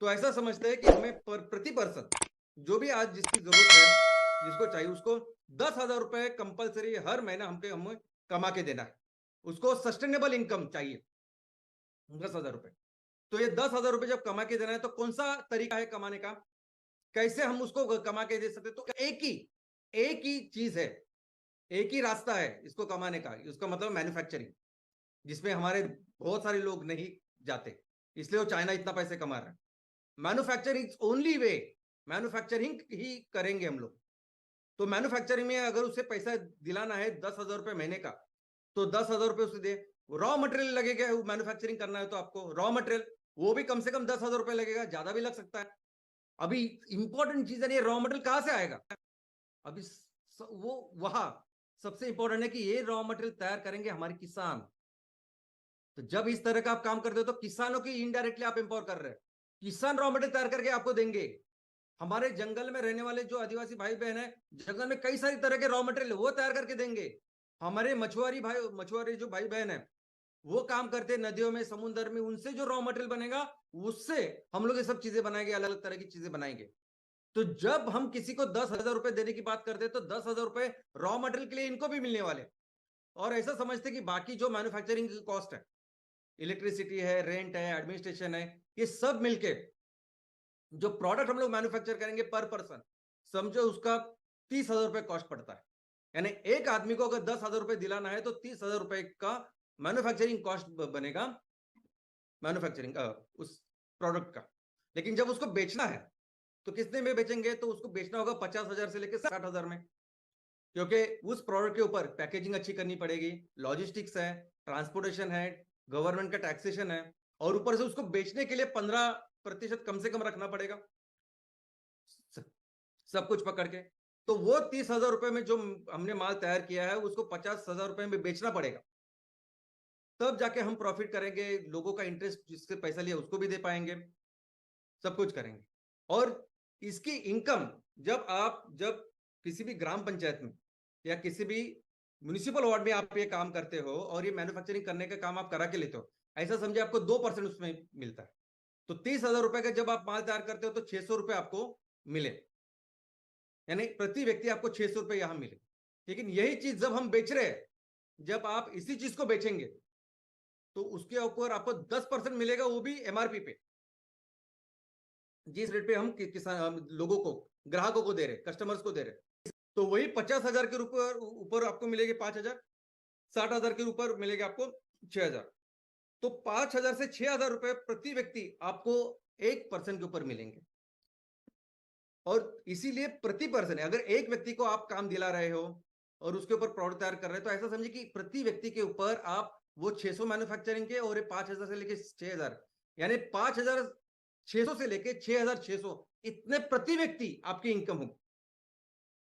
तो ऐसा समझते हैं कि हमें प्रति पर्सन जो भी आज जिसकी जरूरत है, जिसको चाहिए, उसको 10,000 रुपए कंपलसरी हर महीना हमें कमा के देना है। उसको सस्टेनेबल इनकम चाहिए, 10,000 रुपए। तो ये 10,000 रुपए जब कमा के देना है, तो कौन सा तरीका है कमाने का, कैसे हम उसको कमा के दे सकते? तो एक ही चीज है, एक ही रास्ता है इसको कमाने का, उसका मतलब मैन्युफैक्चरिंग, जिसमें हमारे बहुत सारे लोग नहीं जाते, इसलिए वो चाइना इतना पैसे कमा रहा है। मैन्युफैक्चरिंग ओनली वे, मैन्युफैक्चरिंग ही करेंगे हम लोग। तो मैन्युफैक्चरिंग में अगर उसे पैसा दिलाना है 10,000 रुपए महीने का, तो 10,000 रुपए उसे दे। रॉ मटेरियल लगेगा, मैन्युफैक्चरिंग करना है तो आपको रॉ मटेरियल वो भी कम से कम 10,000 रुपए लगेगा, ज्यादा भी लग सकता है। अभी इंपॉर्टेंट चीज है, ये रॉ मटेरियल कहां से आएगा? अभी वो वहां सबसे इंपॉर्टेंट है कि ये रॉ मटेरियल तैयार करेंगे हमारे किसान। तो जब इस तरह का आप काम करते हो तो किसानों की इनडायरेक्टली आप एम्पावर कर रहे हैं। किसान रॉ मटेरियल तैयार करके आपको देंगे। हमारे जंगल में रहने वाले जो आदिवासी भाई बहन है, जंगल में कई सारी तरह के रॉ मटेरियल वो तैयार करके देंगे। हमारे मछुआरे जो भाई बहन है, वो काम करते हैं नदियों में, समुद्र में, उनसे जो रॉ मटेरियल बनेगा उससे हम लोग ये सब चीजें बनाएंगे, अलग अलग तरह की चीजें बनाएंगे। तो जब हम किसी को 10,000 रुपए देने की बात करते हैं, तो 10,000 रुपए रॉ मटेरियल के लिए इनको भी मिलने वाले। और ऐसा समझते कि बाकी जो मैन्युफैक्चरिंग की कॉस्ट है, इलेक्ट्रिसिटी है, रेंट है, एडमिनिस्ट्रेशन है, ये सब मिलके जो प्रोडक्ट हम लोग मैन्युफैक्चर करेंगे पर पर्सन, समझो उसका 30,000 रुपए कॉस्ट पड़ता है। यानी एक आदमी को अगर 10,000 रुपए दिलाना है तो 30,000 रुपए का मैन्युफैक्चरिंग कॉस्ट बनेगा, मैन्युफैक्चरिंग उस प्रोडक्ट का। लेकिन जब उसको बेचना है तो कितने में बेचेंगे? तो उसको बेचना होगा 50,000 से लेकर 60,000 में, क्योंकि उस प्रोडक्ट के ऊपर पैकेजिंग अच्छी करनी पड़ेगी, लॉजिस्टिक्स है, ट्रांसपोर्टेशन है, गवर्नमेंट का टैक्सेशन है, और ऊपर से उसको बेचने के लिए 15% कम से कम रखना पड़ेगा, सब कुछ पकड़ के। तो वो 30,000 रुपए में जो हमने माल तैयार किया है, उसको 50,000 रुपए में बेचना पड़ेगा, तब जाके हम प्रॉफिट करेंगे, लोगों का इंटरेस्ट जिससे पैसा लिया उसको भी दे पाएंगे, सब कुछ करेंगे। और इसकी इनकम जब किसी भी ग्राम पंचायत में या किसी भी म्युनिसिपल वार्ड में आप ये काम करते हो और ये मैन्युफैक्चरिंग करने का काम आप करा के लेते हो, ऐसा समझे आपको 2% उसमें मिलता है। तो 30,000 रुपए का जब आप माल तैयार करते हो तो 600 रुपए आपको मिले, यानी प्रति व्यक्ति आपको 600 रुपए यहां मिले। लेकिन यही चीज जब हम बेच रहे हैं, जब आप इसी चीज को बेचेंगे तो उसके ऊपर आपको 10% मिलेगा, वो भी एमआरपी पे, जिस रेट पे हम किसान लोगों को, ग्राहकों को दे रहे, कस्टमर्स को दे रहे। तो वही 50,000 के ऊपर ऊपर आपको मिलेगी 5,000, 60,000 के ऊपर मिलेगा आपको 6,000। तो 5,000 से 6,000 रुपए प्रति व्यक्ति आपको 1% के ऊपर मिलेंगे। और इसीलिए प्रति पर्सन है, अगर एक व्यक्ति को आप काम दिला रहे हो और उसके ऊपर प्रोडक्ट तैयार कर रहे हैं, तो ऐसा समझिए कि प्रति व्यक्ति के ऊपर आप वो 600 मैन्युफैक्चरिंग के और 5,000 से लेके 6,000, यानी 5,600 से लेके 6,600, इतने प्रति व्यक्ति आपकी इनकम होगी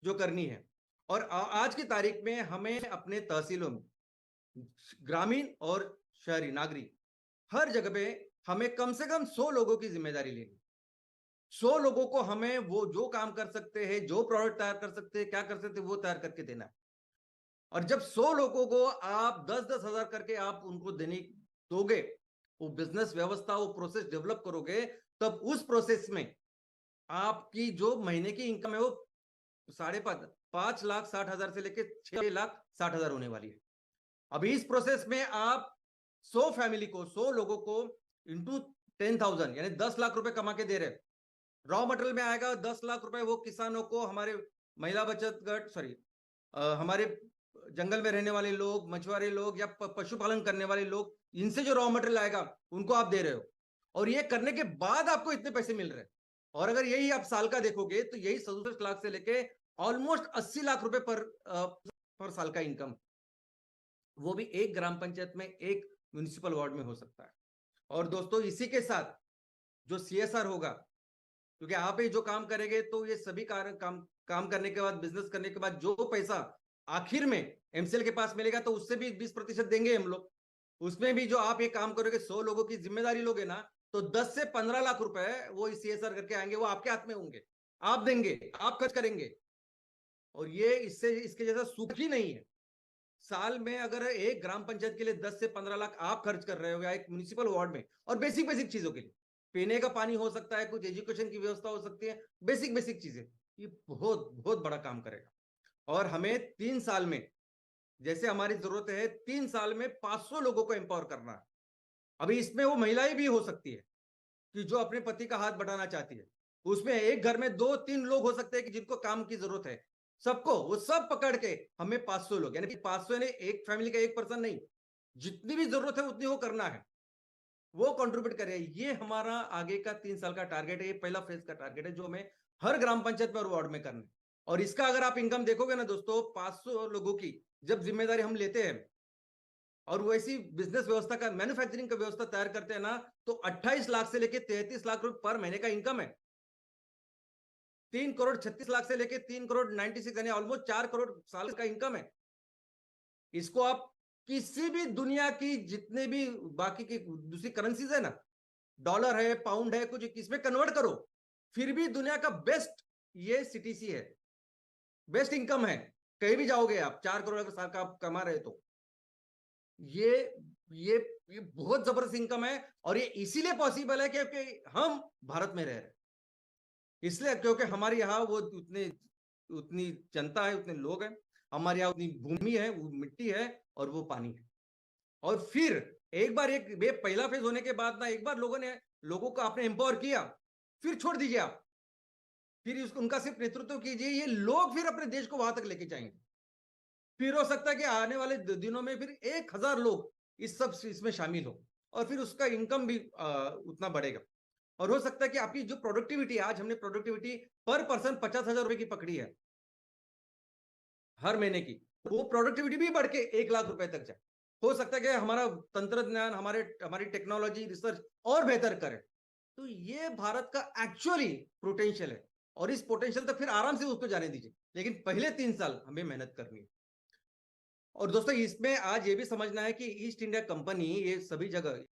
जो करनी है। और आज की तारीख में हमें अपने तहसीलों में, ग्रामीण और शहरी नागरिक, हर जगह पे हमें कम से कम 100 लोगों की जिम्मेदारी लेनी। 100 लोगों को हमें वो जो काम कर सकते हैं, जो प्रोडक्ट तैयार कर सकते हैं, क्या कर सकते हैं, वो तैयार करके देना है। और जब 100 लोगों को आप 10-10 हजार करके आप उनको देने दोगे, वो बिजनेस व्यवस्था, वो प्रोसेस डेवलप करोगे, तब उस प्रोसेस में आपकी जो महीने की इनकम है वो 5,60,000 से लेकर 6,60,000 होने वाली है। अभी इस प्रोसेस में आप 100 फैमिली को, 100 लोगों को इंटू 10,000 यानी 10 लाख रुपए कमा के दे रहे हैं। रॉ मटेरियल में आएगा 10 लाख रुपए, वो किसानों को, हमारे महिला बचत गट, सॉरी, हमारे जंगल में रहने वाले लोग, मछुआरे लोग या पशुपालन करने वाले लोग, इनसे जो रॉ मटेरियल आएगा उनको आप दे रहे हो, और ये करने के बाद आपको इतने पैसे मिल रहे हैं। और अगर यही आप साल का देखोगे तो यही 67 लाख से लेके ऑलमोस्ट 80 लाख रुपए पर साल का इनकम, वो भी एक ग्राम पंचायत में, एक म्युनिसिपल वार्ड में हो सकता है। और दोस्तों, इसी के साथ जो सीएसआर होगा, क्योंकि आप ही जो काम करेंगे तो ये सभी काम करने के बाद, बिजनेस करने के बाद जो पैसा आखिर में एमसीएल के पास मिलेगा, तो उससे भी 20% देंगे हम लोग। उसमें भी जो आप ये काम करोगे, 100 लोगों की जिम्मेदारी लोगे ना, तो 10 से 15 लाख रुपए वो सीएसआर करके आएंगे, वो आपके हाथ में होंगे, आप देंगे, आप खर्च करेंगे। और ये इससे इसके जैसा सुख ही नहीं है। साल में अगर एक ग्राम पंचायत के लिए 10 से 15 लाख आप खर्च कर रहे हो, या एक म्युनिसिपल वार्ड में, और बेसिक बेसिक चीजों के लिए, पीने का पानी हो सकता है, कुछ एजुकेशन की व्यवस्था हो सकती है, बेसिक बेसिक चीजें। ये बहुत बहुत बड़ा काम करेगा। और हमें 3 साल में, जैसे हमारी जरूरत है, 3 साल में 500 लोगों को एम्पावर करना है। अभी इसमें वो महिलाएं भी हो सकती है कि जो अपने पति का हाथ बढ़ाना चाहती है। उसमें एक घर में 2-3 लोग हो सकते हैं कि जिनको काम की जरूरत है। सबको, वो सब पकड़ के हमें 500 लोग, यानी 500 ने एक फैमिली का एक पर्सन नहीं, जितनी भी जरूरत है उतनी वो करना है, वो कंट्रीब्यूट करे। ये हमारा आगे का 3 साल का टारगेट है। ये पहला फेज का टारगेट है जो हमें हर ग्राम पंचायत में और वार्ड में करना है। और इसका अगर आप इनकम देखोगे ना दोस्तों, 500 लोगों की जब जिम्मेदारी हम लेते हैं और वैसी बिजनेस व्यवस्था का, मैन्युफैक्चरिंग का व्यवस्था तैयार करते हैं ना, तो 28 लाख से लेके 33 लाख रुपए पर महीने का इनकम है। 3 करोड़ 36 लाख से लेके 3 करोड़ 96, यानी ऑलमोस्ट 4 करोड़ साल का इनकम है। इसको आप किसी भी दुनिया की जितने भी बाकी की दूसरी करेंसीज है ना, डॉलर है, पाउंड है, कुछ इसमें कन्वर्ट करो, फिर भी दुनिया का बेस्ट ये सीटीसी है। बेस्ट इनकम है। कहीं भी जाओगे आप, 4 करोड़ अगर साल का आप कमा रहे तो ये ये ये बहुत जबरदस्त इनकम है। और ये इसीलिए पॉसिबल है क्योंकि हम भारत में रह रहे हैं। इसलिए क्योंकि हमारे यहाँ वो उतनी जनता है, उतने लोग हैं, हमारे यहाँ उतनी भूमि है, वो मिट्टी है और वो पानी है। और फिर एक बार पहला फेज होने के बाद ना, एक बार लोगों को आपने एम्पावर किया, फिर छोड़ दीजिए आप, फिर उनका सिर्फ नेतृत्व कीजिए, ये लोग फिर अपने देश को वहां तक लेके जाएंगे। फिर हो सकता है कि आने वाले दिनों में फिर 1000 लोग इसमें शामिल हो, और फिर उसका इनकम भी उतना बढ़ेगा। और हो सकता है कि आपकी जो प्रोडक्टिविटी, आज हमने प्रोडक्टिविटी पर पर्सन 50,000 रुपए की पकड़ी है हर महीने की, वो प्रोडक्टिविटी भी बढ़ के 1 लाख रुपए तक जाए। हो सकता है कि हमारा तंत्रज्ञान, हमारी टेक्नोलॉजी, रिसर्च और बेहतर करे। तो ये भारत का एक्चुअली पोटेंशियल है, और इस पोटेंशियल तक फिर आराम से उसको जाने दीजिए, लेकिन पहले 3 साल हमें मेहनत करनी है। और दोस्तों, इसमें आज ये भी समझना है कि ईस्ट इंडिया कंपनी ये सभी जगह